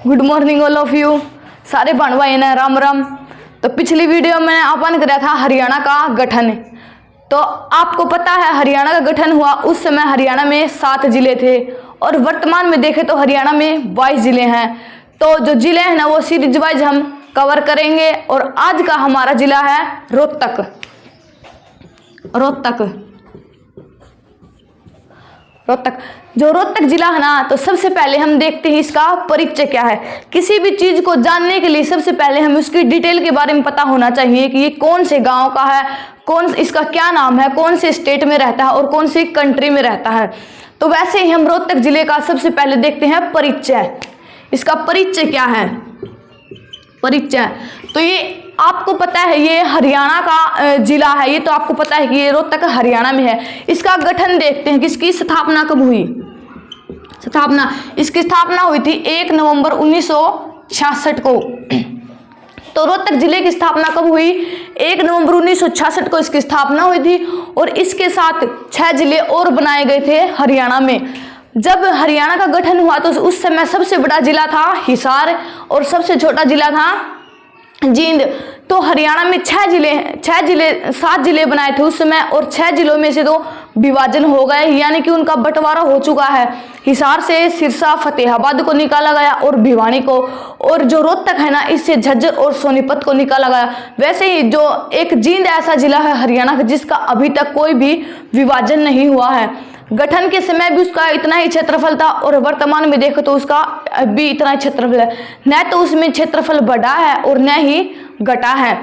Good morning all of you. सारे बहन भाई ने राम राम। तो पिछली वीडियो में अपन कराया था हरियाणा का गठन। तो आपको पता है हरियाणा का गठन हुआ उस समय हरियाणा में 7 जिले थे और वर्तमान में देखें तो हरियाणा में 22 जिले हैं। तो जो जिले हैं ना वो सीरीज वाइज हम कवर करेंगे और आज का हमारा जिला है रोहतक। जो रोहतक जिला है ना, तो सबसे पहले हम देखते हैं इसका परिचय क्या है। किसी भी चीज को जानने के लिए सबसे पहले हमें उसकी डिटेल के बारे में पता होना चाहिए कि ये कौन से गांव का है, कौन इसका क्या नाम है, कौन से स्टेट में रहता है और कौन सी कंट्री में रहता है। तो वैसे ही हम रोहतक जिले का सबसे पहले देखते हैं परिचय। इसका परिचय क्या है? परिचय तो ये आपको पता है ये हरियाणा का जिला है, ये तो आपको पता है कि ये रोहतक हरियाणा में है। इसका गठन देखते हैं कि इसकी स्थापना कब हुई। इसकी स्थापना हुई थी 1 नवंबर 1966 को। तो रोहतक जिले की स्थापना कब हुई? 1 नवंबर 1966 को इसकी स्थापना हुई थी और इसके साथ 6 जिले और बनाए गए थे हरियाणा में। जब हरियाणा का गठन हुआ तो उस समय सबसे बड़ा जिला था हिसार और सबसे छोटा जिला था जींद। तो हरियाणा में 7 जिले बनाए थे उस समय और 6 जिलों में से 2 विभाजन हो गए, यानी कि उनका बंटवारा हो चुका है। हिसार से सिरसा फतेहाबाद को निकाला गया और भिवानी को, और जो रोहतक है ना इससे झज्जर और सोनीपत को निकाला गया। वैसे ही जो एक जींद ऐसा जिला है हरियाणा का जिसका अभी तक कोई भी विभाजन नहीं हुआ है। गठन के समय भी उसका इतना ही क्षेत्रफल था और वर्तमान में देखो तो उसका भी इतना ही क्षेत्रफल है। न तो उसमें क्षेत्रफल बढ़ा है और न ही घटा है।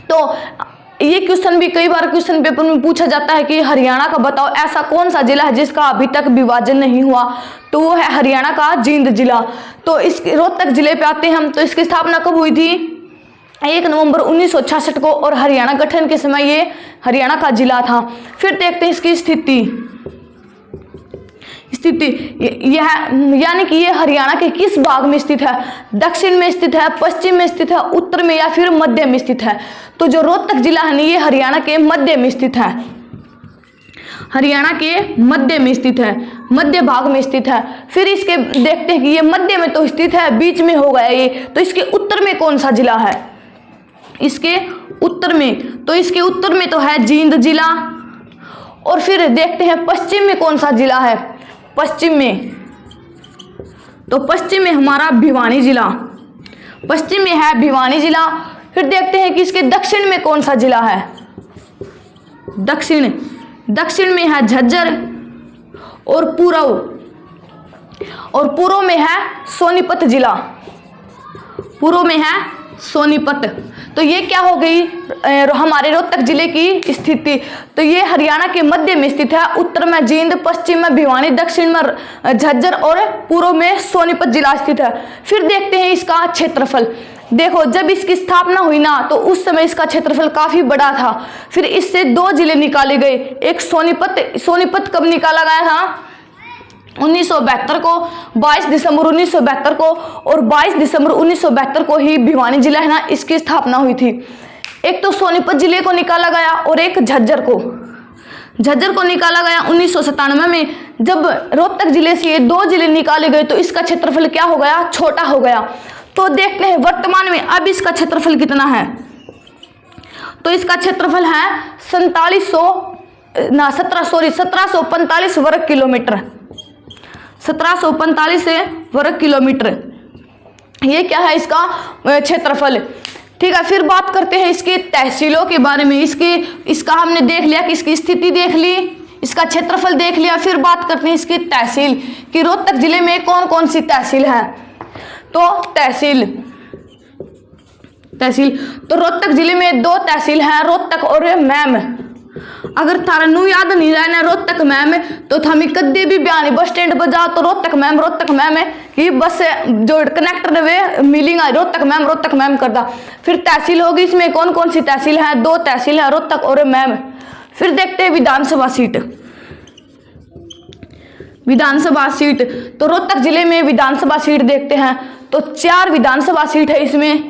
तो ये क्वेश्चन भी कई बार क्वेश्चन पेपर में पूछा जाता है कि हरियाणा का बताओ ऐसा कौन सा जिला है जिसका अभी तक विभाजन नहीं हुआ, तो वो है हरियाणा का जींद जिला। तो इस रोहतक जिले पे आते हैं हम। तो इसकी स्थापना कब हुई थी? 1 नवंबर 1966 को और हरियाणा गठन के समय ये हरियाणा का जिला था। फिर देखते हैं इसकी स्थिति यह यानी कि ये हरियाणा के किस भाग में स्थित है? दक्षिण में स्थित है, पश्चिम में स्थित है, उत्तर में या फिर मध्य में स्थित है? तो जो रोहतक जिला है ये हरियाणा के मध्य में स्थित है। हरियाणा के मध्य में स्थित है, मध्य भाग में स्थित है। फिर इसके देखते हैं कि ये मध्य में तो स्थित है, बीच में हो गया ये। तो इसके उत्तर में कौन सा जिला है? इसके उत्तर में तो है जींद जिला। और फिर देखते हैं पश्चिम में कौन सा जिला है? पश्चिम में हमारा भिवानी जिला। पश्चिम में है भिवानी जिला। फिर देखते हैं कि इसके दक्षिण में कौन सा जिला है? दक्षिण में है झज्जर और पूर्व में है सोनीपत जिला। तो ये क्या हो गई हमारे रोहतक जिले की स्थिति। तो ये हरियाणा के मध्य में स्थित है, उत्तर में जींद, पश्चिम में भिवानी, दक्षिण में झज्जर और पूर्व में सोनीपत जिला स्थित है। फिर देखते हैं इसका क्षेत्रफल। देखो जब इसकी स्थापना हुई ना तो उस समय इसका क्षेत्रफल काफी बड़ा था। फिर इससे 2 जिले निकाले गए। एक सोनीपत कब निकाला गया था? 1972 को, 22 दिसंबर 1972 को, और 22 दिसंबर 1972 को ही भिवानी जिला है ना इसकी स्थापना हुई थी। एक तो सोनीपत जिले को निकाला गया और एक झज्जर को निकाला गया 1997 में। जब रोहतक जिले से ये 2 जिले निकाले गए तो इसका क्षेत्रफल क्या हो गया? छोटा हो गया। तो देखते हैं वर्तमान में अब इसका क्षेत्रफल कितना है। तो इसका क्षेत्रफल है 1745 वर्ग किलोमीटर। 1745 वर्ग किलोमीटर ये क्या है इसका क्षेत्रफल। ठीक है, फिर बात करते हैं इसकी तहसीलों के बारे में। इसका हमने देख लिया कि इसकी स्थिति देख ली, इसका क्षेत्रफल देख लिया। फिर बात करते हैं इसकी तहसील कि रोहतक जिले में कौन कौन सी तहसील है। तो तहसील तो रोहतक जिले में 2 तहसील है, रोहतक और मैम। अगर थारा नू याद नहीं रहना रोहतक मैम तो थमी कदे भी बयानी बस स्टैंड पर जाओ तो रोहतक मैम है कि बस जो कनेक्टर वे मिलिंग है रोहतक मैम करता। फिर तहसील होगी, इसमें कौन कौन सी तहसील है? 2 तहसील है, रोहतक और मैम। फिर देखते हैं विधानसभा सीट। तो रोहतक जिले में विधानसभा सीट देखते हैं तो 4 विधानसभा सीट है इसमें।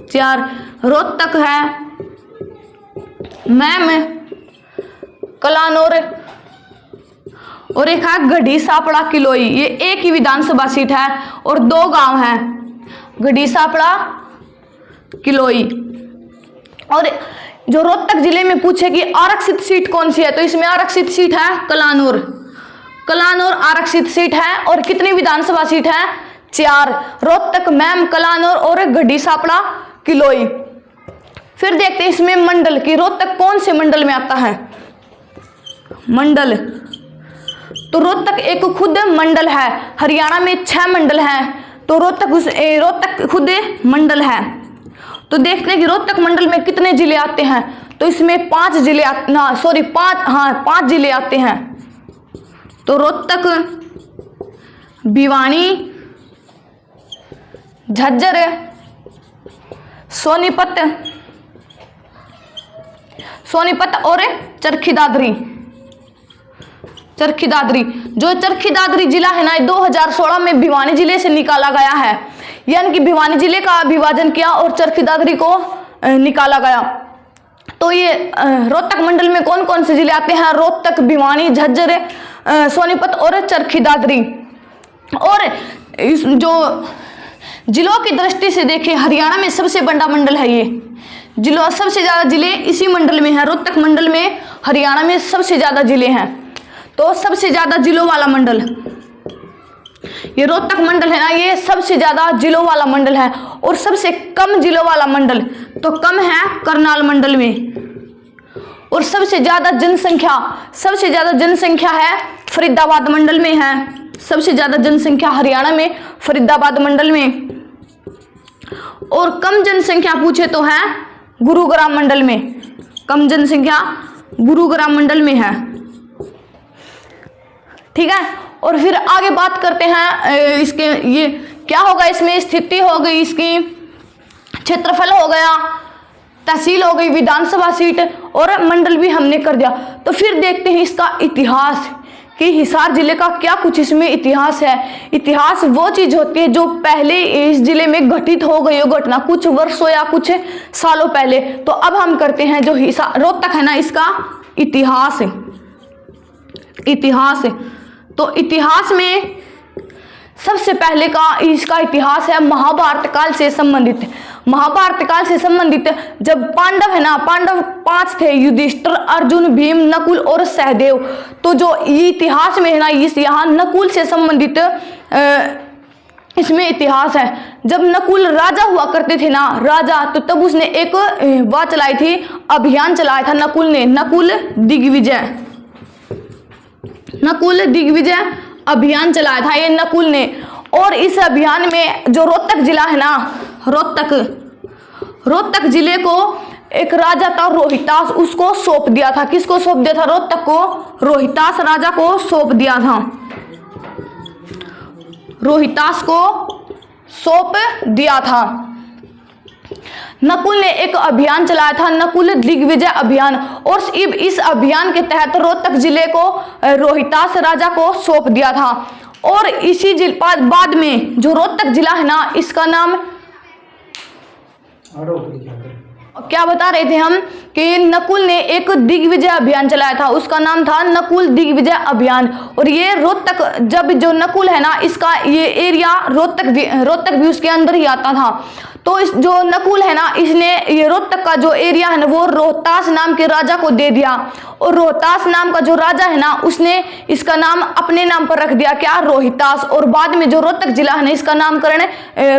4 रोहतक है, मैम, कलानौर और एक है गढ़ी सापड़ा किलोई। ये एक ही विधानसभा सीट है और 2 गांव हैं। गढ़ीसापड़ा, किलोई। और जो रोहतक जिले में पूछे कि आरक्षित सीट कौन सी है, तो इसमें आरक्षित सीट है कलानौर। कलानौर आरक्षित सीट है। और कितनी विधानसभा सीट है? 4। रोहतक, मैम, कलानौर और गढ़ीसापड़ा, किलोई। फिर देखते हैं इसमें मंडल की, रोहतक कौन से मंडल में आता है? मंडल, तो रोहतक एक खुद मंडल है। हरियाणा में 6 मंडल हैं, तो रोहतक खुद मंडल है। तो देखते हैं कि रोहतक मंडल में कितने जिले आते हैं, तो इसमें 5 जिले 5 जिले आते हैं। तो रोहतक, भिवानी, झज्जर, सोनीपत और चरखी दादरी। जो चरखी दादरी जिला है ना, 2016 में भिवानी जिले से निकाला गया है, यानी कि भिवानी जिले का विभाजन किया और चरखी दादरी को निकाला गया। तो ये रोहतक मंडल में कौन कौन से जिले आते हैं? रोहतक, भिवानी, झज्जर, सोनीपत और चरखी दादरी। और इस जो जिलों की दृष्टि से देखें, हरियाणा में सबसे बड़ा मंडल है ये। जिलों सबसे ज्यादा जिले इसी मंडल में है, रोहतक मंडल में। हरियाणा में सबसे ज्यादा जिले हैं, तो सबसे ज्यादा जिलों वाला मंडल ये रोहतक मंडल है ना, ये सबसे ज्यादा जिलों वाला मंडल है। और सबसे कम जिलों वाला मंडल तो कम है करनाल मंडल में। और सबसे ज्यादा जनसंख्या है फरीदाबाद मंडल में है। सबसे ज्यादा जनसंख्या हरियाणा में फरीदाबाद मंडल में। और कम जनसंख्या पूछे तो है गुरुग्राम मंडल में। कम जनसंख्या गुरुग्राम मंडल में है। ठीक है। और फिर आगे बात करते हैं इसके, ये क्या होगा, इसमें स्थिति हो गई, इसकी क्षेत्रफल हो गया, तहसील हो गई, विधानसभा सीट और मंडल भी हमने कर दिया। तो फिर देखते हैं इसका इतिहास कि हिसार जिले का क्या कुछ इसमें इतिहास है। इतिहास वो चीज होती है जो पहले इस जिले में घटित हो गई हो घटना, कुछ वर्षों या कुछ सालों पहले। तो अब हम करते हैं जो रोहतक है ना, इसका इतिहास। तो इतिहास में सबसे पहले का इसका इतिहास है महाभारत काल से संबंधित। महाभारत काल से संबंधित जब पांडव है ना, पांडव 5 थे, युधिष्ठिर, अर्जुन, भीम, नकुल और सहदेव। तो जो इतिहास में है ना, यहाँ नकुल से संबंधित इसमें इतिहास है। जब नकुल राजा हुआ करते थे ना, राजा, तो तब उसने एक बात चलाई थी, अभियान चलाया था नकुल ने, नकुल दिग्विजय अभियान चलाया था ये नकुल ने। और इस अभियान में जो रोहतक जिला है ना, रोहतक जिले को एक राजा था रोहितास, उसको सौंप दिया था। किसको सौंप दिया था? रोहतक को रोहितास राजा को सौंप दिया था। रोहितास को सौंप दिया था। नकुल ने एक अभियान चलाया था, नकुल दिग्विजय अभियान। और इस अभियान के तहत रोहतक जिले को रोहितास राजा को सौंप दिया था। और इसी बाद में जो रोहतक जिला है ना, इसका नाम क्या बता रहे थे हम कि नकुल ने एक दिग्विजय अभियान चलाया था, उसका नाम था नकुल दिग्विजय अभियान। और ये रोहतक, जब जो नकुल है ना, इसका ये एरिया रोहतक भी उसके अंदर ही आता था। तो इस जो नकुल है ना, इसने ये रोहतक का जो एरिया है ना, वो रोहतास नाम के राजा को दे दिया। और रोहतास नाम का जो राजा है ना, उसने इसका नाम अपने नाम पर रख दिया, क्या? रोहितास। और बाद में जो रोहतक जिला है ना, इसका नामकरण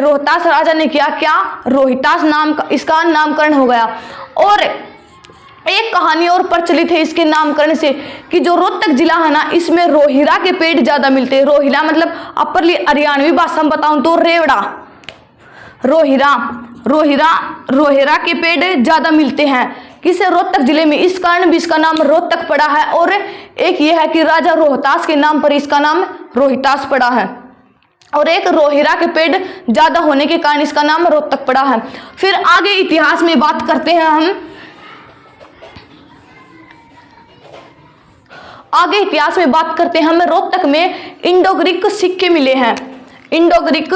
रोहतास राजा ने किया, क्या? रोहितास नाम का इसका नामकरण हो गया। और एक कहानी और प्रचलित है इसके नामकरण से कि जो रोहतक जिला है ना, इसमें रोहिरा के पेड़ ज्यादा मिलते हैं। रोहिरा मतलब अपरली हरियाणवी भाषा में बताऊं तो रेवड़ा, रोहिरा के पेड़ ज्यादा मिलते हैं किसे? रोहतक जिले में। इस कारण भी इसका नाम रोहतक पड़ा है। और एक ये है कि राजा रोहतास के नाम पर इसका नाम रोहितास पड़ा है। और एक रोहिरा के पेड़ ज्यादा होने के कारण इसका नाम रोहतक पड़ा है। फिर आगे इतिहास में बात करते हैं हम। हमें रोहतक में इंडो ग्रीक सिक्के मिले हैं। इंडो ग्रीक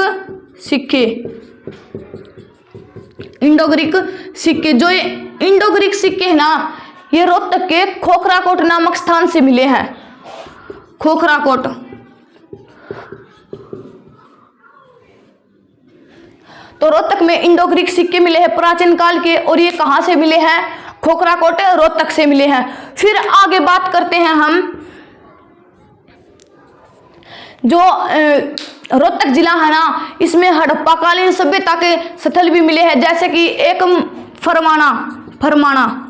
सिक्के जो ये इंडो ग्रीक सिक्के है ना, ये रोहतक के खोखराकोट नामक स्थान से मिले हैं। खोखराकोट। तो तो रोहतक में इंडो ग्रीक सिक्के मिले हैं प्राचीन काल के, और ये कहाँ से मिले हैं? खोखराकोट रोहतक से मिले हैं। फिर आगे बात करते हैं हम, जो रोहतक जिला है ना, इसमें हड़प्पा कालीन सभ्यता के स्थल भी मिले हैं, जैसे कि एक फरमाना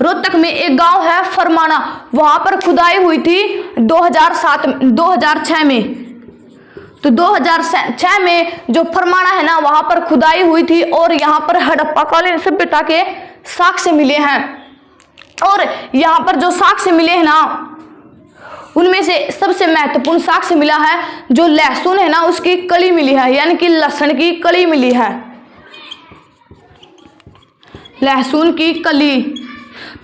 रोहतक में एक गांव है फरमाना, वहां पर खुदाई हुई थी 2006 में। तो 2006 में जो फरमाना है ना, वहां पर खुदाई हुई थी और यहाँ पर हड़प्पा कालीन सभ्यता के साक्ष्य मिले हैं। और यहाँ पर जो साक्ष्य मिले हैं ना, उनमें से सबसे महत्वपूर्ण साक्ष्य मिला है जो लहसुन है ना, उसकी कली मिली है, यानी कि लहसुन की कली मिली है, लहसुन की कली।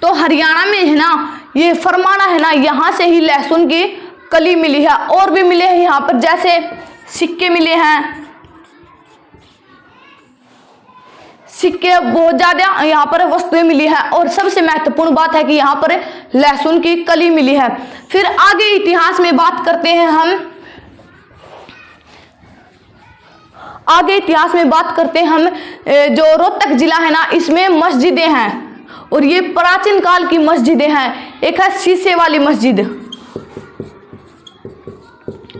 तो हरियाणा में है ना, ये फरमाना है ना, यहाँ से ही लहसुन की कली मिली है। और भी मिले हैं यहाँ पर, जैसे सिक्के मिले हैं, सिक्के, बहुत ज्यादा यहाँ पर वस्तुएं मिली है। और सबसे महत्वपूर्ण बात है कि यहाँ पर लहसुन की कली मिली है। फिर आगे इतिहास में बात करते हैं हम, आगे इतिहास में बात करते हैं हम, जो रोहतक जिला है ना, इसमें मस्जिदें हैं और ये प्राचीन काल की मस्जिदें हैं। एक है शीशे वाली मस्जिद,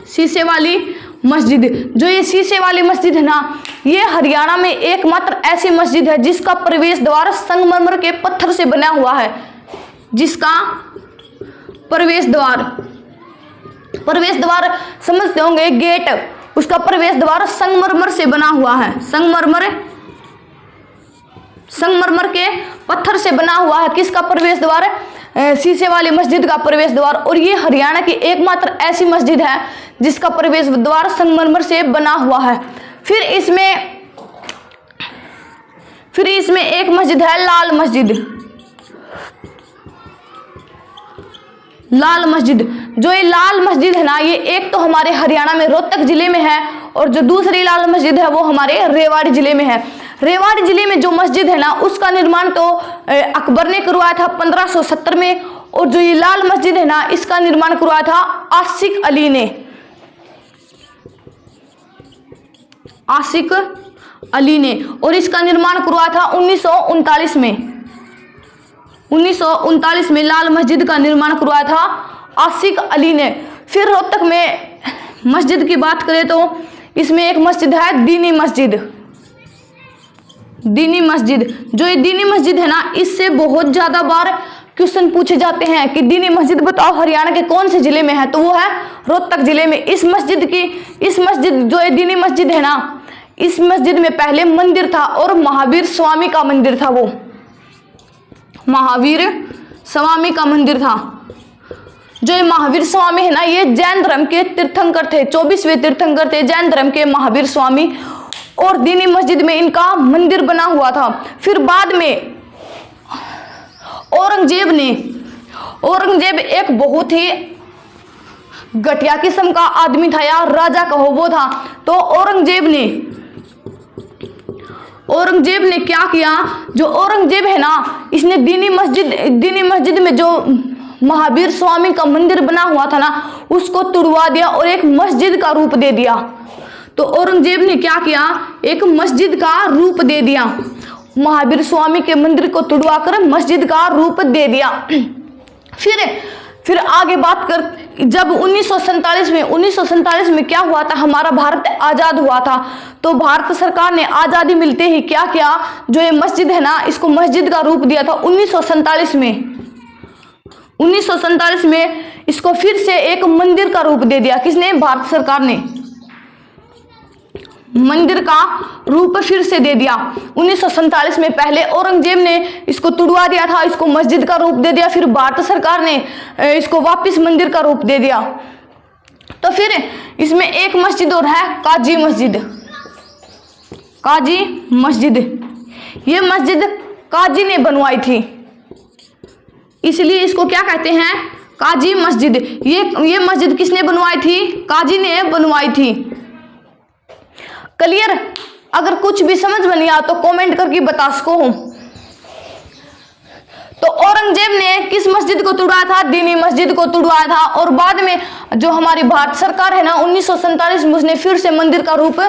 शीशे वाली मस्जिद। जो ये शीशे वाली मस्जिद है ना, ये हरियाणा में एकमात्र ऐसी मस्जिद है जिसका प्रवेश द्वार संगमरमर के पत्थर से बना हुआ है, जिसका प्रवेश द्वार समझते होंगे, गेट, उसका प्रवेश द्वार संगमरमर से बना हुआ है, संगमरमर के पत्थर से बना हुआ है। किसका प्रवेश द्वार? शीशे वाली मस्जिद का प्रवेश द्वार। और ये हरियाणा की एकमात्र ऐसी मस्जिद है जिसका प्रवेश द्वार संगमरमर से बना हुआ है। फिर इसमें एक मस्जिद है लाल मस्जिद। जो ये लाल मस्जिद है ना, ये एक तो हमारे हरियाणा में रोहतक जिले में है, और जो दूसरी लाल मस्जिद है वो हमारे रेवाड़ी जिले में है। रेवाड़ी जिले में जो मस्जिद है ना, उसका निर्माण तो अकबर ने करवाया था 1570 में, और जो ये लाल मस्जिद है ना, इसका निर्माण करवाया था आशिक अली ने, और इसका निर्माण करवाया था 1939 में। 1939 में लाल मस्जिद का निर्माण करवाया था आशिक अली ने। फिर रोहतक में मस्जिद की बात करें तो इसमें एक मस्जिद है दीनी मस्जिद। जो ये दीनी मस्जिद है ना, इससे बहुत ज्यादा बार क्वेश्चन पूछे जाते हैं कि दीनी मस्जिद बताओ हरियाणा के कौन से जिले में है, तो वो है रोहतक जिले में। इस मस्जिद जो ये दीनी मस्जिद है ना, इस मस्जिद में पहले मंदिर था और महावीर स्वामी का मंदिर था, वो महावीर स्वामी का मंदिर था। जो ये महावीर स्वामी है ना, ये जैन धर्म के तीर्थंकर थे, 24वें तीर्थंकर थे जैन धर्म के महावीर स्वामी, और दीनी मस्जिद में इनका मंदिर बना हुआ था। फिर बाद में औरंगजेब एक बहुत ही घटिया किस्म का आदमी था, या राजा कहो वो था। तो औरंगजेब ने क्या किया, जो औरंगजेब है ना, इसने दीनी मस्जिद में जो महावीर स्वामी का मंदिर बना हुआ था ना, उसको तुड़वा दिया और एक मस्जिद का रूप दे दिया। तो औरंगजेब ने क्या किया, एक मस्जिद का रूप दे दिया, महावीर स्वामी के मंदिर को तुड़वाकर मस्जिद का रूप दे दिया। फिर आगे बात कर, जब 1947 में क्या हुआ था, हमारा भारत आजाद हुआ था, तो भारत सरकार ने आजादी मिलते ही क्या किया, जो ये मस्जिद है ना, इसको मस्जिद का रूप दिया था 1947 में इसको फिर से एक मंदिर का रूप दे दिया। किसने? भारत सरकार ने मंदिर का रूप फिर से दे दिया 1947 में। पहले औरंगजेब ने इसको तुड़वा दिया था, इसको मस्जिद का रूप दे दिया, फिर भारत सरकार ने इसको वापस मंदिर का रूप दे दिया। तो फिर इसमें एक मस्जिद और है, काजी मस्जिद। ये मस्जिद काजी ने बनवाई थी, इसलिए इसको क्या कहते हैं, काजी मस्जिद। ये मस्जिद किसने बनवाई थी? काजी ने बनवाई थी। क्लियर? अगर कुछ भी समझ में नहीं आया तो कमेंट करके बता सको हूं। तो तो औरंगजेब ने किस मस्जिद को तुड़वाया था? दिल्ली मस्जिद को तुड़वाया था। और बाद में जो हमारी भारत सरकार है ना 1947 में उसने फिर से मंदिर का रूप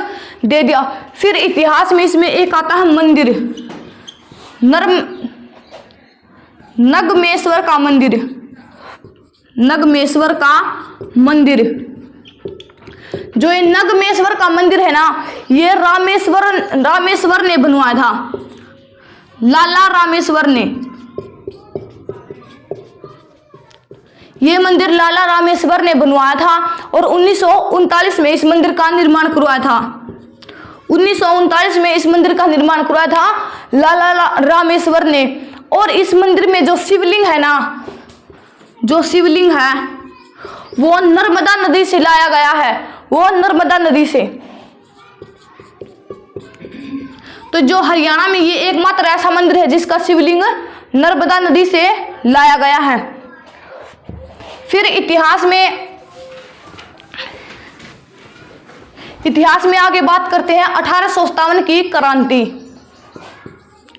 दे दिया। फिर इतिहास में इसमें एक आता है मंदिर, नगमेश्वर का मंदिर, नगमेश्वर का मंदिर। जो ये नगमेश्वर का मंदिर है ना ये रामेश्वर ने बनवाया था, लाला रामेश्वर ने। ये मंदिर लाला रामेश्वर ने बनवाया था और 1939 में इस मंदिर का निर्माण करवाया था। 1939 में इस मंदिर का निर्माण करवाया था लाला रामेश्वर ने। और इस मंदिर में जो शिवलिंग है ना, जो शिवलिंग है वो नर्मदा नदी से लाया गया है, वो नर्मदा नदी से। तो जो हरियाणा में ये एकमात्र ऐसा मंदिर है जिसका शिवलिंग नर्मदा नदी से लाया गया है। फिर इतिहास में आगे बात करते हैं 1857 की क्रांति।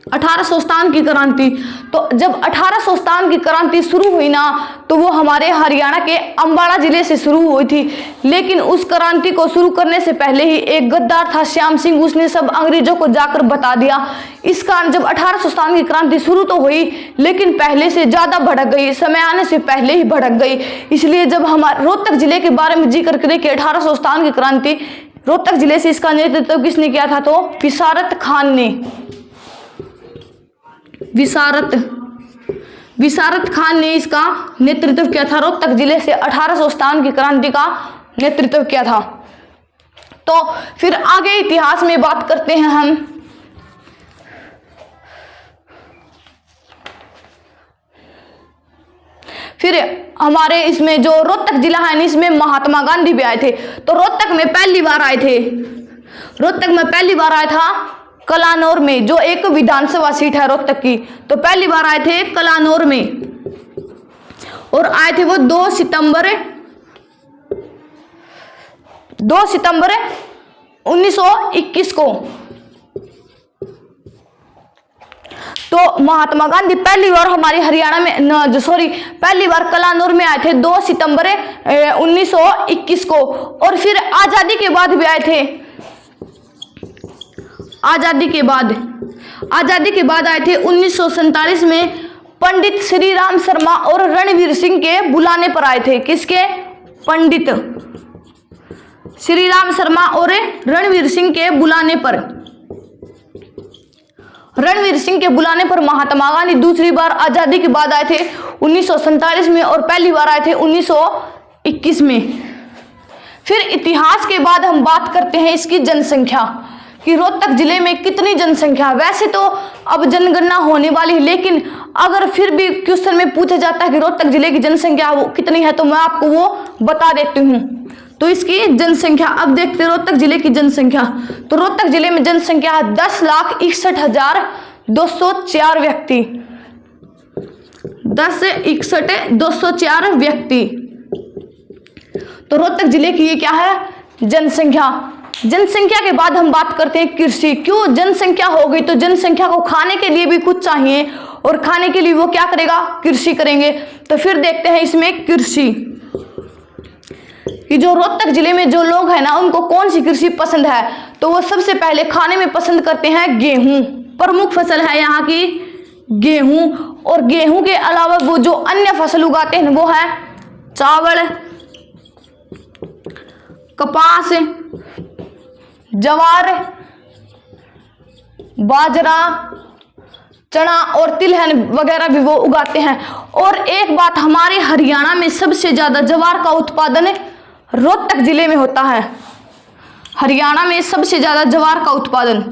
1857 की क्रांति। तो जब 1857 की क्रांति शुरू हुई ना तो वो हमारे हरियाणा के अंबाला जिले से शुरू हुई थी। लेकिन उस क्रांति को शुरू करने से पहले ही एक गद्दार था श्याम सिंह, उसने सब अंग्रेजों को जाकर बता दिया। इस कारण जब 1857 की क्रांति शुरू तो हुई लेकिन पहले से ज्यादा भड़क गई, समय आने से पहले ही भड़क गई। इसलिए जब हमारे रोहतक जिले के बारे में जिक्र करें कि 1857 की क्रांति, रोहतक जिले से इसका नेतृत्व किसने किया था? तो विसारत खान ने। विसारत खान ने इसका नेतृत्व किया था। रोहतक जिले से 1857 की क्रांति का नेतृत्व किया था। तो फिर आगे इतिहास में बात करते हैं हम। फिर हमारे इसमें जो रोहतक जिला है इसमें महात्मा गांधी भी आए थे। तो रोहतक में पहली बार आए थे, रोहतक में पहली बार आया था कलानौर में, जो एक विधानसभा सीट है रोहतक की। तो पहली बार आए थे कलानौर में और आए थे वो 2 सितंबर 1921 को। तो महात्मा गांधी पहली बार हमारे हरियाणा में पहली बार कलानौर में आए थे 2 सितंबर 1921 को। और फिर आजादी के बाद भी आए थे। आजादी के बाद आए थे 1947 में पंडित श्री राम शर्मा और रणवीर सिंह के बुलाने पर आए थे। किसके? पंडित श्री राम शर्मा और रणवीर सिंह के बुलाने पर। रणवीर सिंह के बुलाने पर महात्मा गांधी दूसरी बार आजादी के बाद आए थे 1947 में और पहली बार आए थे 1921 में। फिर इतिहास के बाद हम बात करते हैं इसकी जनसंख्या कि रोहतक जिले में कितनी जनसंख्या। वैसे तो अब जनगणना होने वाली है लेकिन अगर फिर भी क्वेश्चन में पूछा जाता है कि रोहतक जिले की जनसंख्या वो कितनी है तो मैं आपको वो बता देती हूँ। तो इसकी जनसंख्या अब देखते हैं रोहतक जिले की जनसंख्या। तो रोहतक जिले में जनसंख्या है 10,61,204 व्यक्ति। 10,61,204 व्यक्ति। तो रोहतक जिले की ये क्या है? जनसंख्या। जनसंख्या के बाद हम बात करते हैं कृषि। क्यों? जनसंख्या हो गई तो जनसंख्या को खाने के लिए भी कुछ चाहिए और खाने के लिए वो क्या करेगा? कृषि करेंगे। तो फिर देखते हैं इसमें कृषि कि जो रोहतक जिले में जो लोग हैं ना उनको कौन सी कृषि पसंद है। तो वो सबसे पहले खाने में पसंद करते हैं गेहूं। प्रमुख फसल है यहाँ की गेहूं। और गेहूं के अलावा वो जो अन्य फसल उगाते हैं वो है चावल, कपास, जवार, बाजरा, चना और तिलहन वगैरह भी वो उगाते हैं। और एक बात, हमारे हरियाणा में सबसे ज्यादा जवार का उत्पादन रोहतक जिले में होता है। हरियाणा में सबसे ज्यादा जवार का उत्पादन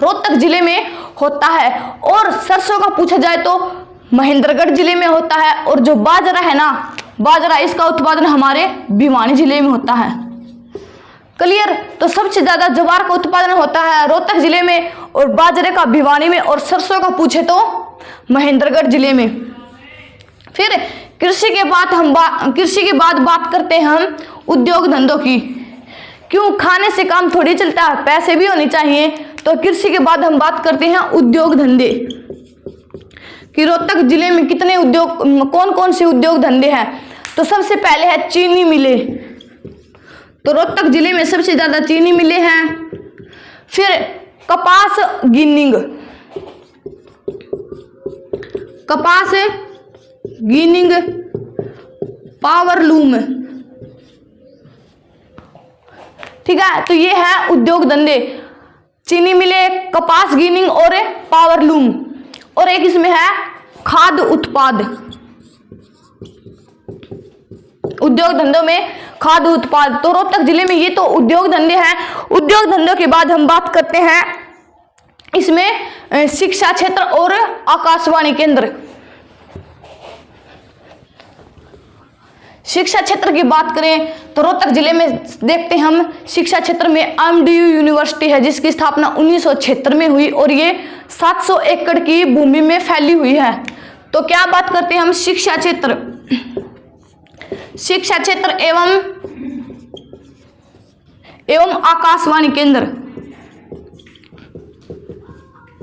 रोहतक जिले में होता है। और सरसों का पूछा जाए तो महेंद्रगढ़ जिले में होता है। और जो बाजरा है ना, बाजरा इसका उत्पादन हमारे भिवानी जिले में होता है। क्लियर? तो सबसे ज्यादा जवार का उत्पादन होता है रोहतक जिले में और बाजरे का भिवानी में, और सरसों का पूछे तो महेंद्रगढ़ जिले में। फिर कृषि के बाद बात करते हैं हम उद्योग धंधों की। क्यों? खाने से काम थोड़ी चलता है, पैसे भी होने चाहिए। तो कृषि के बाद हम बात करते हैं उद्योग धंधे। कि रोहतक जिले में कितने उद्योग, कौन कौन से उद्योग धंधे हैं। तो सबसे पहले है चीनी मिलें, तो रोहतक जिले में सबसे ज्यादा चीनी मिलें हैं। फिर कपास गिनिंग, कपास गिनिंग, पावर लूम, ठीक है। तो ये है उद्योग धंधे, चीनी मिलें, कपास गिनिंग और पावर लूम। और एक इसमें है खाद्य उत्पाद, उद्योग धंधों में खाद्य उत्पाद। तो रोहतक जिले में ये तो उद्योग धंधे हैं। उद्योग धंधों के बाद हम बात करते हैं इसमें शिक्षा क्षेत्र और आकाशवाणी केंद्र। शिक्षा क्षेत्र की बात करें तो रोहतक जिले में देखते हैं हम शिक्षा क्षेत्र में MDU यूनिवर्सिटी है, जिसकी स्थापना 1976 में हुई और ये 700 एकड़ की भूमि में फैली हुई है। तो क्या बात करते हैं हम शिक्षा क्षेत्र, शिक्षा क्षेत्र एवं आकाशवाणी केंद्र,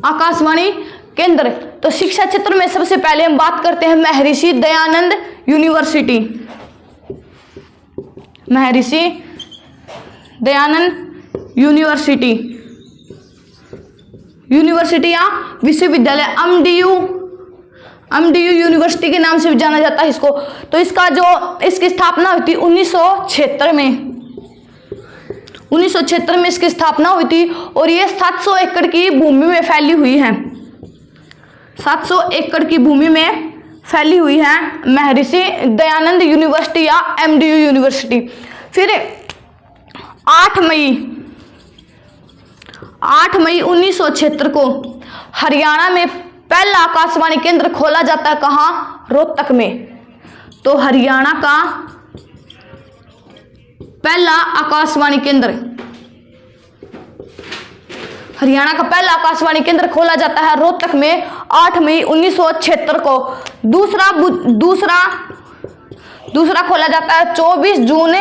आकाशवाणी केंद्र। तो शिक्षा क्षेत्र में सबसे पहले हम बात करते हैं Maharshi Dayanand university, Maharshi Dayanand university, university या विश्वविद्यालय MDU यूनिवर्सिटी के नाम से भी जाना जाता है इसको। तो इसकी स्थापना हुई थी 1976 में, 1976 में इसकी स्थापना हुई थी और ये 700 एकड़ की भूमि में फैली हुई है, 700 एकड़ की भूमि में फैली हुई है महर्षि दयानंद यूनिवर्सिटी या MDU यूनिवर्सिटी। फिर 8 मई 1976 को हरियाणा में पहला आकाशवाणी केंद्र खोला जाता है, कहाँ? रोहतक में। तो हरियाणा का पहला आकाशवाणी केंद्र, हरियाणा का पहला आकाशवाणी केंद्र खोला जाता है रोहतक में 8 मई 1976 को। दूसरा खोला जाता है 24 जून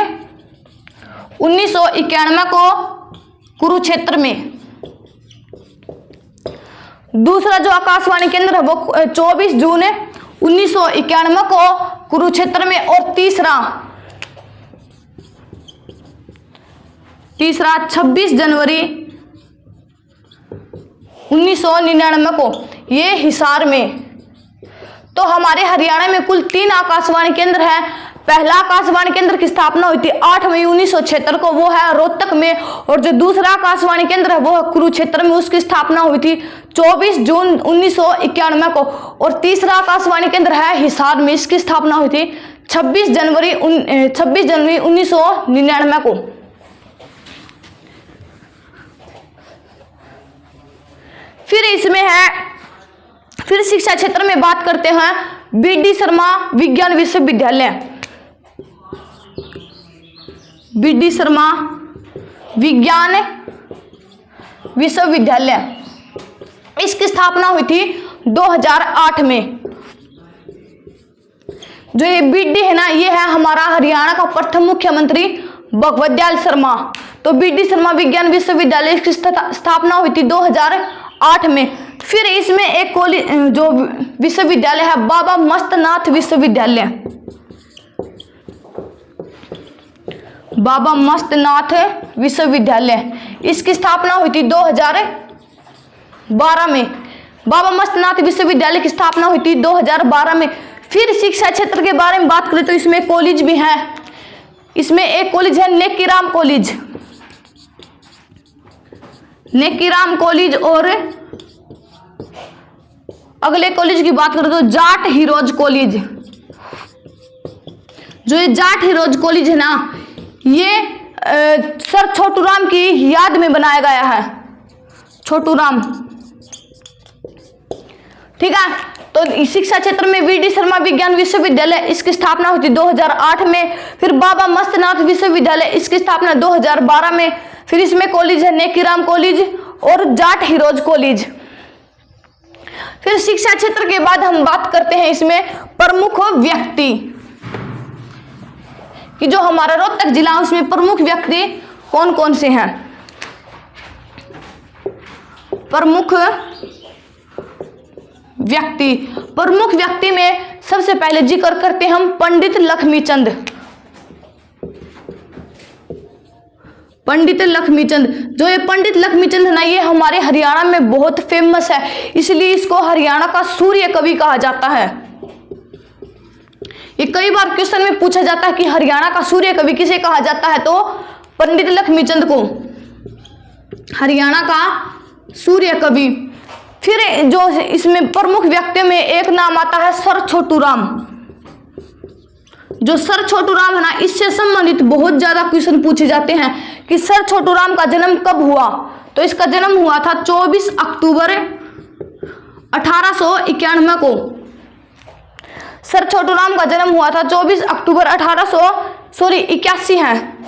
1991 को कुरुक्षेत्र में। दूसरा जो आकाशवाणी केंद्र है वो 24 जून 1991 को कुरुक्षेत्र में। और तीसरा 26 जनवरी 1999 को ये हिसार में। तो हमारे हरियाणा में कुल 3 आकाशवाणी केंद्र हैं। पहला आकाशवाणी केंद्र की स्थापना हुई थी 8 मई 1976 को, वो है रोहतक में। और जो दूसरा आकाशवाणी केंद्र है वो है कुरुक्षेत्र में, उसकी स्थापना हुई थी 24 जून 1991 को। और तीसरा आकाशवाणी केंद्र है हिसार में, इसकी स्थापना हुई थी 26 जनवरी 1999 को। फिर इसमें है, फिर शिक्षा क्षेत्र में बात करते हैं BD शर्मा विज्ञान विश्वविद्यालय, BD शर्मा विज्ञान विश्वविद्यालय। इसकी स्थापना हुई थी 2008 में। जो ये BD है ना, ये है हमारा हरियाणा का प्रथम मुख्यमंत्री भगवत दयाल शर्मा। तो BD शर्मा विज्ञान विश्वविद्यालय की स्थापना हुई थी 2008 में। फिर इसमें एक जो विश्वविद्यालय है बाबा मस्तनाथ विश्वविद्यालय, बाबा मस्तनाथ विश्वविद्यालय। इसकी स्थापना हुई थी 2012 में। बाबा मस्तनाथ विश्वविद्यालय की स्थापना हुई थी 2012 में। फिर शिक्षा क्षेत्र के बारे में बात करें तो इसमें कॉलेज भी है। इसमें एक कॉलेज है नेकीराम कॉलेज, नेकीराम कॉलेज। और अगले कॉलेज की बात करें तो जाट हीरोज कॉलेज। जो ये जाट हीरोज कॉलेज है ना, ये सर छोटू राम की याद में बनाया गया है, छोटू राम, ठीक है। तो शिक्षा क्षेत्र में BD शर्मा विज्ञान विश्वविद्यालय, इसकी स्थापना हुई थी 2008 में। फिर बाबा मस्तनाथ विश्वविद्यालय, इसकी स्थापना 2012 में। फिर इसमें कॉलेज है नेकीराम कॉलेज और जाट हीरोज कॉलेज। फिर शिक्षा क्षेत्र के बाद हम बात करते हैं इसमें प्रमुख व्यक्ति कि जो हमारा रोहतक जिला है उसमें प्रमुख व्यक्ति कौन कौन से हैं। प्रमुख व्यक्ति। प्रमुख व्यक्ति में सबसे पहले जिक्र करते हैं हम पंडित लक्ष्मीचंद। पंडित लक्ष्मीचंद, जो ये पंडित लक्ष्मीचंद है ना, ये हमारे हरियाणा में बहुत फेमस है, इसलिए इसको हरियाणा का सूर्य कवि कहा जाता है। ये कई बार क्वेश्चन में पूछा जाता है कि हरियाणा का सूर्य कवि किसे कहा जाता है, तो पंडित लक्ष्मीचंद को हरियाणा का सूर्य कवि। फिर जो इसमें प्रमुख व्यक्तियों में एक नाम आता है सर छोटू राम। जो सर छोटू राम है ना, इससे संबंधित बहुत ज्यादा क्वेश्चन पूछे जाते हैं कि सर छोटू राम का जन्म कब हुआ, तो इसका जन्म हुआ था 24 अक्टूबर 1891 को। सर छोटू राम का जन्म हुआ था 24 अक्टूबर 1881 है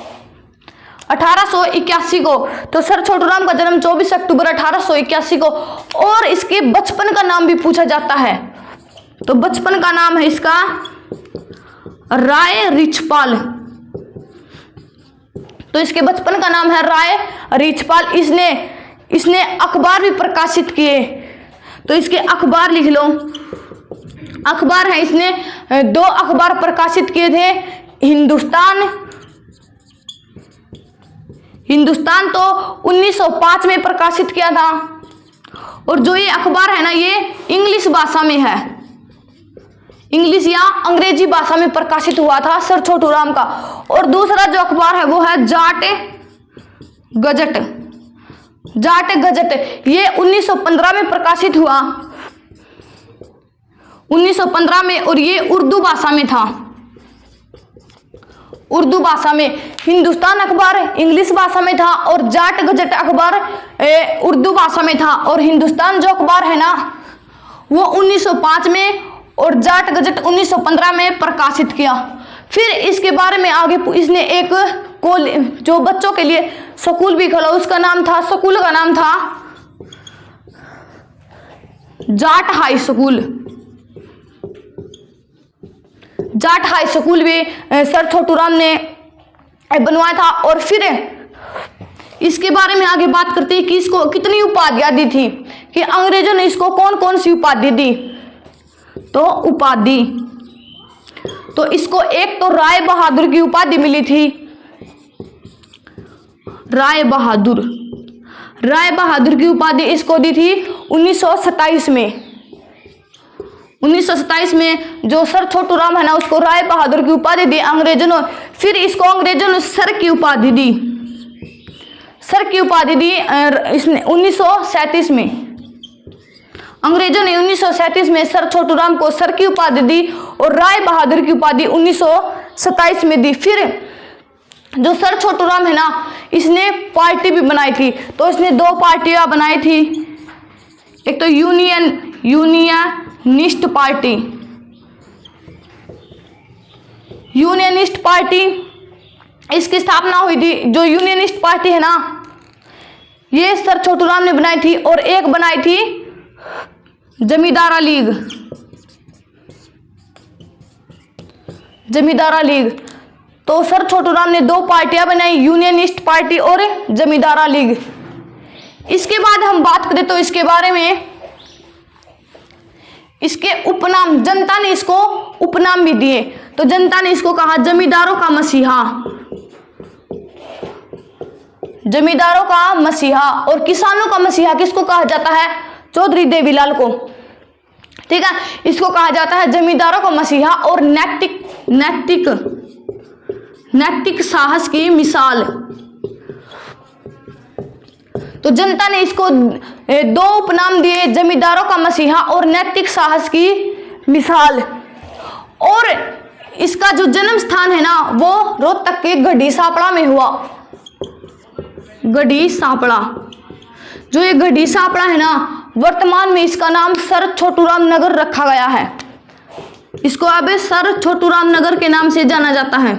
1881 को। तो सर छोटू राम का जन्म 24 अक्टूबर 1881 को। और इसके बचपन का नाम भी पूछा जाता है, तो बचपन का नाम है इसका राय रिछपाल। तो इसके बचपन का नाम है राय रिछपाल। इसने अखबार भी प्रकाशित किए, तो इसके अखबार लिख लो। अखबार है, इसने 2 अखबार प्रकाशित किए थे। हिंदुस्तान तो 1905 में प्रकाशित किया था, और जो ये अखबार है ना, ये इंग्लिश भाषा में है, इंग्लिश या अंग्रेजी भाषा में प्रकाशित हुआ था सर छोटू राम का। और दूसरा जो अखबार है वो है जाट गजट। जाट गजट ये 1915 में प्रकाशित हुआ, 1915 में, और ये उर्दू भाषा में था। उर्दू भाषा में हिंदुस्तान अखबार इंग्लिश भाषा में था, और जाट गजट अखबार उर्दू भाषा में था। और हिंदुस्तान जो अखबार है ना, वो 1905 में, और जाट गजट 1915 में प्रकाशित किया। फिर इसके बारे में आगे इसने एक जो बच्चों के लिए स्कूल भी खोला, उसका नाम था, स्कूल का नाम था Jat high school. Jat high school भी सर छोटू राम ने बनवाया था। और फिर इसके बारे में आगे बात करते हैं कि इसको कितनी उपाधियां दी थी, कि अंग्रेजों ने इसको कौन कौन सी उपाधि दी। तो उपाधि तो इसको एक तो राय बहादुर की उपाधि मिली थी, राय बहादुर की उपाधि इसको दी थी 1927 में। 1927 में जो सर छोटू राम है ना, उसको राय बहादुर की उपाधि दी अंग्रेजों ने। फिर इसको अंग्रेजों ने सर की उपाधि दी, इसने 1937 में। अंग्रेजों ने 1937 में सर छोटू राम को सर की उपाधि दी, और राय बहादुर की उपाधि 1927 में दी। फिर जो सर छोटू राम है ना, इसने पार्टी भी बनाई थी। तो इसने 2 पार्टियां बनाई थी, एक तो यूनियनिस्ट पार्टी, इसकी स्थापना हुई थी। जो यूनियनिस्ट पार्टी है ना, ये सर छोटू राम ने बनाई थी। और एक बनाई थी जमींदारा लीग। तो सर छोटू राम ने 2 पार्टियां बनाई, यूनियनिस्ट पार्टी और जमींदारा लीग। इसके बाद हम बात करें तो इसके बारे में, इसके उपनाम, जनता ने इसको उपनाम भी दिए। तो जनता ने इसको कहा जमींदारों का मसीहा, और किसानों का मसीहा किसको कहा जाता है, चौधरी देवीलाल को। ठीक है, इसको कहा जाता है जमींदारों का मसीहा और नैतिक साहस की मिसाल। तो जनता ने इसको 2 उपनाम दिए, जमींदारों का मसीहा और नैतिक साहस की मिसाल। और इसका जो जन्म स्थान है ना, वो रोहतक के गढ़ी सापड़ा में हुआ। गढ़ी सापड़ा, जो ये गढ़ी सापड़ा है ना, वर्तमान में इसका नाम सर छोटू राम नगर रखा गया है। इसको अब सर छोटू राम नगर के नाम से जाना जाता है।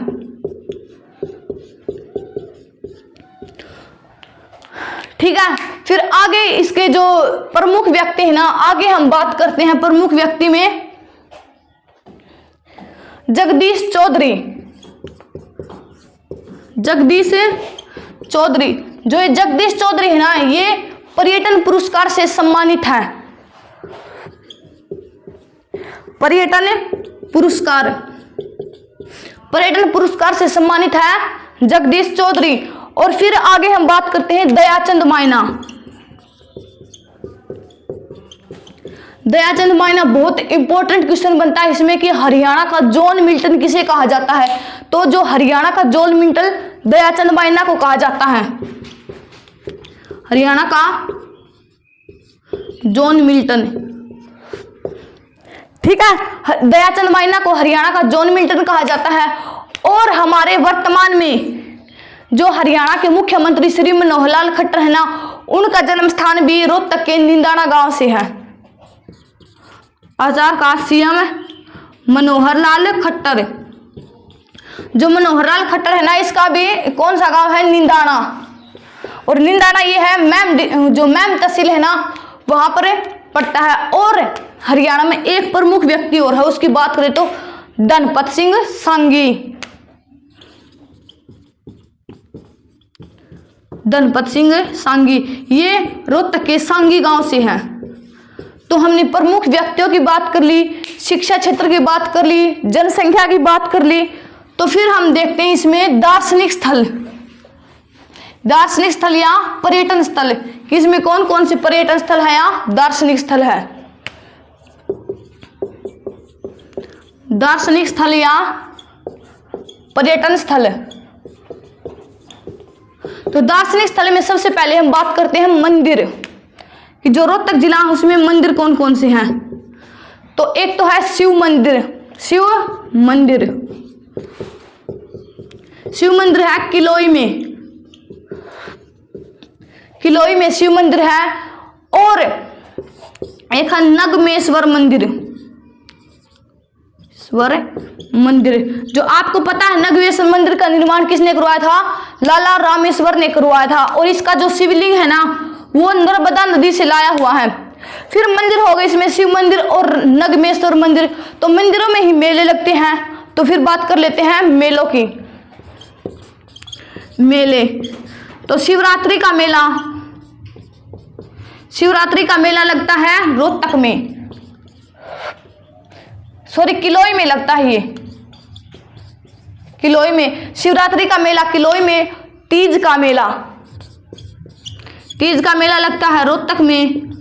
ठीक है, फिर आगे इसके जो प्रमुख व्यक्ति है ना, आगे हम बात करते हैं प्रमुख व्यक्ति में जगदीश चौधरी। जो ये जगदीश चौधरी है ना, ये पर्यटन पुरस्कार से सम्मानित है। पर्यटन पुरस्कार, पर्यटन पुरस्कार से सम्मानित है जगदीश चौधरी। और फिर आगे हम बात करते हैं दयाचंद माइना। दयाचंद माइना बहुत इंपॉर्टेंट क्वेश्चन बनता है इसमें कि हरियाणा का जॉन मिल्टन किसे कहा जाता है। तो जो हरियाणा का जॉन मिल्टन दयाचंद माइना को कहा जाता है, हरियाणा का जॉन मिल्टन। ठीक है, दयाचंद माइना को हरियाणा का जॉन मिल्टन कहा जाता है। और हमारे वर्तमान में जो हरियाणा के मुख्यमंत्री श्री मनोहर लाल खट्टर है ना, उनका जन्म स्थान भी रोहतक के निंदाना गांव से है। आचार का सीएम मनोहर लाल खट्टर, जो मनोहर लाल खट्टर है ना, इसका भी कौन सा गांव है, निंदाना। और निंदाना ये है जो मैम तहसील है ना, वहां पर पड़ता है। और हरियाणा में एक प्रमुख व्यक्ति और है, उसकी बात करें तो धनपत सिंह सांगी। धनपत सिंह सांगी ये रोहतक के सांगी गांव से है। तो हमने प्रमुख व्यक्तियों की बात कर ली, शिक्षा क्षेत्र की बात कर ली, जनसंख्या की बात कर ली। तो फिर हम देखते हैं इसमें दार्शनिक स्थल, दार्शनिक स्थल या पर्यटन स्थल, कि इसमें कौन कौन से पर्यटन स्थल है या दार्शनिक स्थल है। दार्शनिक स्थल या पर्यटन स्थल। तो दार्शनिक स्थल में सबसे पहले हम बात करते हैं मंदिर, कि जो रोहतक जिला है उसमें मंदिर कौन कौन से हैं। तो एक तो है शिव मंदिर, शिव मंदिर, शिव मंदिर है किलोई में, किलोई में शिव मंदिर है। और एक है नगमेश्वर मंदिर, स्वर मंदिर। जो आपको पता है नगमेश्वर मंदिर का निर्माण किसने करवाया था, लाला रामेश्वर ने करवाया था। और इसका जो शिवलिंग है ना, वो नर्मदा नदी से लाया हुआ है। फिर मंदिर हो गए इसमें शिव मंदिर और नगमेश्वर मंदिर। तो मंदिरों में ही मेले लगते हैं। तो फिर बात कर लेते हैं मेलों की। मेले, तो शिवरात्रि का मेला, शिवरात्रि का मेला लगता है रोहतक में, सॉरी किलोई में लगता है। ये किलोई में शिवरात्रि का मेला, किलोई में तीज का मेला, तीज का मेला लगता है रोहतक में।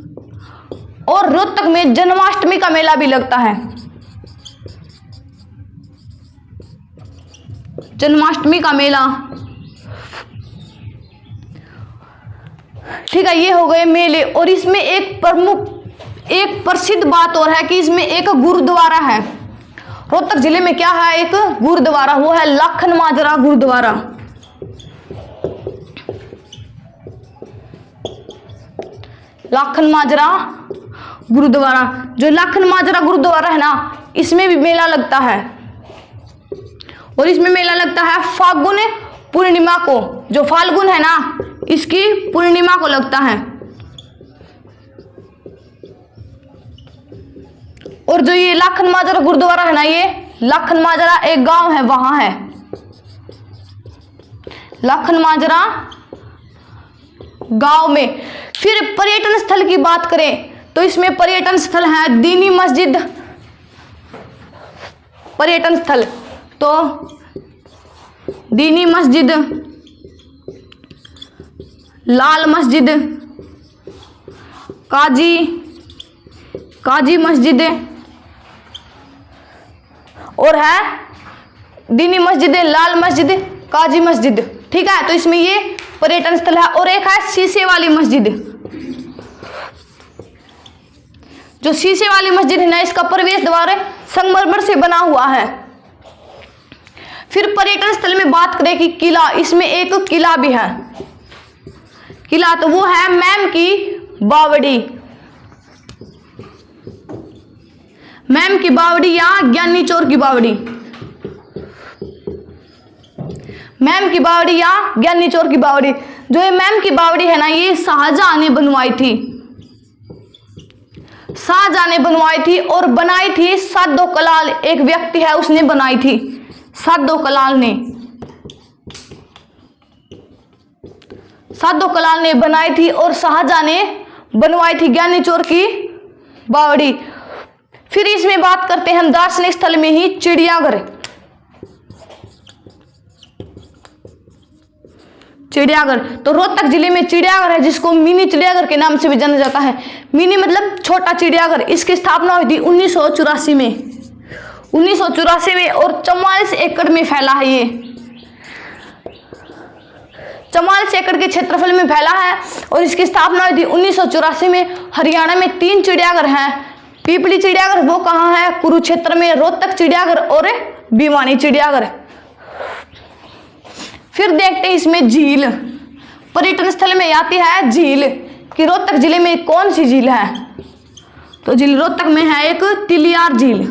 और रोहतक में जन्माष्टमी का मेला भी लगता है, जन्माष्टमी का मेला। ठीक है, ये हो गए मेले। और इसमें एक प्रमुख, एक प्रसिद्ध बात और है कि इसमें एक गुरुद्वारा है। रोहतक जिले में क्या है, एक गुरुद्वारा, वो है लाखन माजरा गुरुद्वारा। लाखन माजरा गुरुद्वारा, जो लाखन माजरा गुरुद्वारा है ना, इसमें भी मेला लगता है। और इसमें मेला लगता है फाल्गुन पूर्णिमा को, जो फाल्गुन है ना, इसकी पूर्णिमा को लगता है। और जो ये लाखन माजरा गुरुद्वारा है ना, ये लाखन माजरा एक गांव है, वहां है लाखन माजरा गांव में। फिर पर्यटन स्थल की बात करें तो इसमें पर्यटन स्थल है दीनी मस्जिद, पर्यटन स्थल। तो दीनी मस्जिद, लाल मस्जिद, काजी मस्जिद, और है दीनी मस्जिद, लाल मस्जिद, काजी मस्जिद। ठीक है, तो इसमें ये पर्यटन स्थल है। और एक है शीशे वाली मस्जिद, जो शीशे वाली मस्जिद है ना, इसका प्रवेश द्वार संगमरमर से बना हुआ है। फिर पर्यटन स्थल में बात करें कि किला, इसमें एक किला भी है, किला, तो वो है मैम की बावड़ी, मैम की बावड़ी या ज्ञानी चोर की बावड़ी, मैम की बावड़ी या ज्ञानी चोर की बावड़ी। जो ये मैम की बावड़ी है ना, ये शाहजहां ने बनवाई थी, शाहजहां ने बनवाई थी। और बनाई थी साधो कलाल, एक व्यक्ति है उसने बनाई थी, साधो कलाल ने, साधो कलाल ने बनाई थी। और शाहजहां ने बनवाई थी ज्ञानी चोर की बावड़ी। फिर इसमें बात करते हैं हम दार्शनिक स्थल में ही चिड़ियाघर। चिड़ियाघर, तो रोहतक जिले में चिड़ियाघर है जिसको मिनी चिड़ियाघर के नाम से भी जाना जाता है। मिनी मतलब छोटा चिड़ियाघर। इसकी स्थापना हुई थी 1984 में, 1984 में, और 44 एकड़ में फैला है। ये 44 एकड़ के क्षेत्रफल में फैला है और इसकी स्थापना हुई थी 1984 में। हरियाणा में 3 चिड़ियाघर हैं। पीपली चिड़ियाघर वो कहाँ है? कुरुक्षेत्र में। रोहतक चिड़ियाघर और भिवानी चिड़ियाघर। फिर देखते हैं इसमें झील, पर्यटन स्थल में आती है झील कि रोहतक जिले में कौन सी झील है? तो झील रोहतक में है एक तिलियार झील।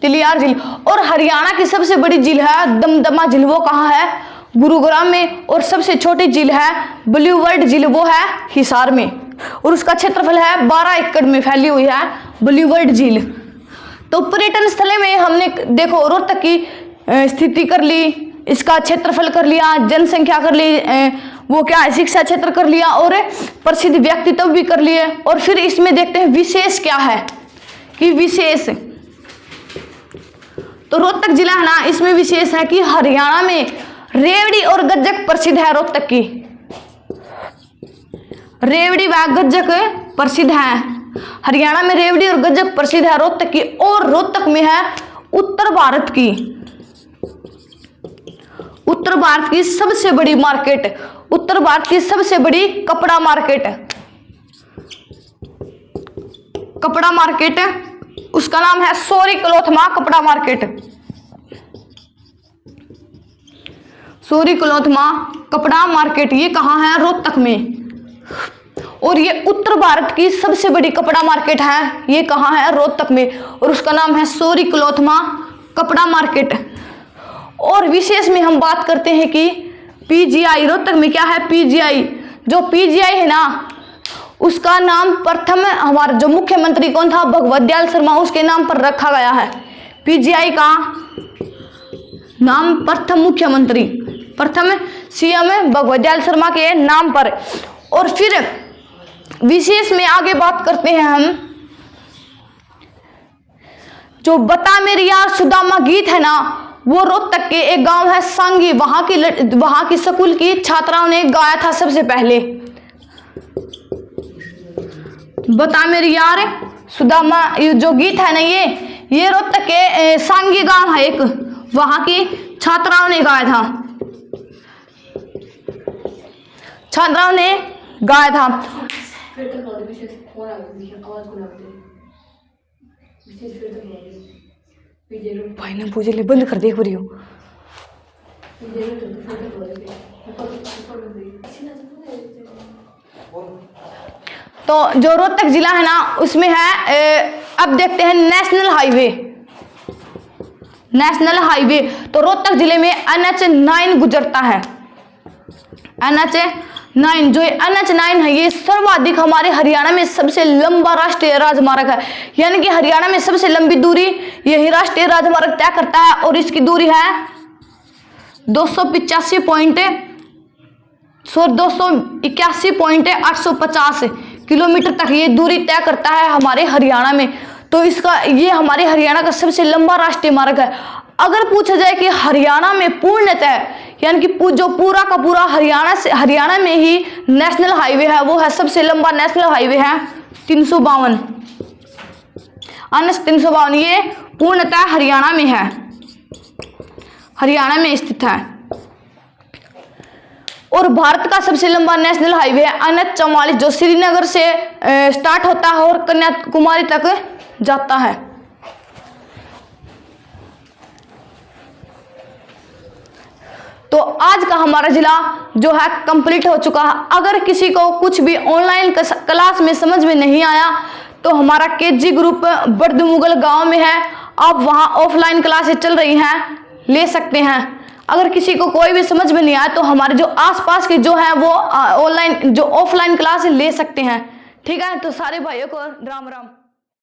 तिलियार झील। और हरियाणा की सबसे बड़ी झील है दमदमा झील, वो कहाँ है? गुरुग्राम में। और सबसे छोटी झील है ब्लू वर्ल्ड झील, वो है हिसार में, और उसका क्षेत्रफल है 12 एकड़ में फैली हुई है ब्लू वर्ल्ड झील। तो पर्यटन स्थल में हमने देखो रोहतक की स्थिति कर ली, इसका क्षेत्रफल कर लिया, जनसंख्या कर ली, वो क्या है, शिक्षा क्षेत्र कर लिया, और प्रसिद्ध व्यक्तित्व भी कर लिए। और फिर इसमें देखते हैं विशेष क्या है कि विशेष, तो रोहतक जिला है ना, इसमें विशेष है कि हरियाणा में रेवड़ी और गज्जक प्रसिद्ध है। रोहतक की रेवड़ी व गज्जक प्रसिद्ध है। हरियाणा में रेवड़ी और गज्जक प्रसिद्ध है रोहतक की। और रोहतक में है उत्तर भारत की सबसे बड़ी मार्केट, उत्तर भारत की सबसे बड़ी कपड़ा मार्केट, उसका नाम है सोरी क्लोथमा कपड़ा मार्केट। सोरी क्लोथमा कपड़ा मार्केट ये कहाँ है? रोहतक में। और ये उत्तर भारत की सबसे बड़ी कपड़ा मार्केट है, ये कहाँ है? रोहतक में, और उसका नाम है सोरी क्लोथमा कपड़ा मार्केट। और विशेष में हम बात करते हैं कि पीजीआई, रोहतक में क्या है? पीजीआई। जो पीजीआई है ना, उसका नाम प्रथम हमारा जो मुख्यमंत्री कौन था? भगवत दयाल शर्मा, उसके नाम पर रखा गया है। पीजीआई का नाम प्रथम मुख्यमंत्री, प्रथम सीएम भगवत दयाल शर्मा के नाम पर। और फिर विशेष में आगे बात करते हैं हम, जो बता मेरी यार सुदामा गीत है ना, वो रोहतक के एक गांव है सांगी, वहां की स्कूल की छात्राओं ने गाया था सबसे पहले। बता मेरी यार सुदामा जो गीत है ना, ये रोहतक के सांगी गांव है एक, वहां की छात्राओं ने गाया था, छात्राओं ने गाया था। भाई ने पूछे ले बंद कर दे हो रही हो। तो जो रोहतक जिला है ना, उसमें है अब देखते हैं नेशनल हाईवे। तो रोहतक जिले में NH9 गुजरता है। NH9, जो NH9 है, ये सर्वाधिक हमारे हरियाणा में सबसे लंबा राष्ट्रीय राजमार्ग है। यानी कि हरियाणा में सबसे लंबी दूरी यही राष्ट्रीय राजमार्ग तय करता है, और इसकी दूरी है 281.850 किलोमीटर तक ये दूरी तय करता है हमारे हरियाणा में। तो ये हमारे हरियाणा का सबसे लंबा राष्ट्रीय मार्ग है। अगर पूछा जाए कि हरियाणा में पूर्णतः, यानी कि जो पूरा का पूरा हरियाणा में ही नेशनल हाईवे है, वो है सबसे लंबा नेशनल हाईवे है 352, NH352। ये पूर्णतः हरियाणा में है, हरियाणा में स्थित है। और भारत का सबसे लंबा नेशनल हाईवे है NH44, जो श्रीनगर से स्टार्ट होता है और कन्याकुमारी तक जाता है। तो आज का हमारा जिला जो है कंप्लीट हो चुका है। अगर किसी को कुछ भी ऑनलाइन क्लास में समझ में नहीं आया, तो हमारा KG ग्रुप बड़दमुगल गांव में है, आप वहां ऑफलाइन क्लासेस चल रही हैं, ले सकते हैं। अगर किसी को कोई भी समझ में नहीं आया, तो हमारे जो आसपास के जो हैं वो ऑनलाइन जो ऑफलाइन क्लास ले सकते हैं। ठीक है, तो सारे भाइयों को राम राम।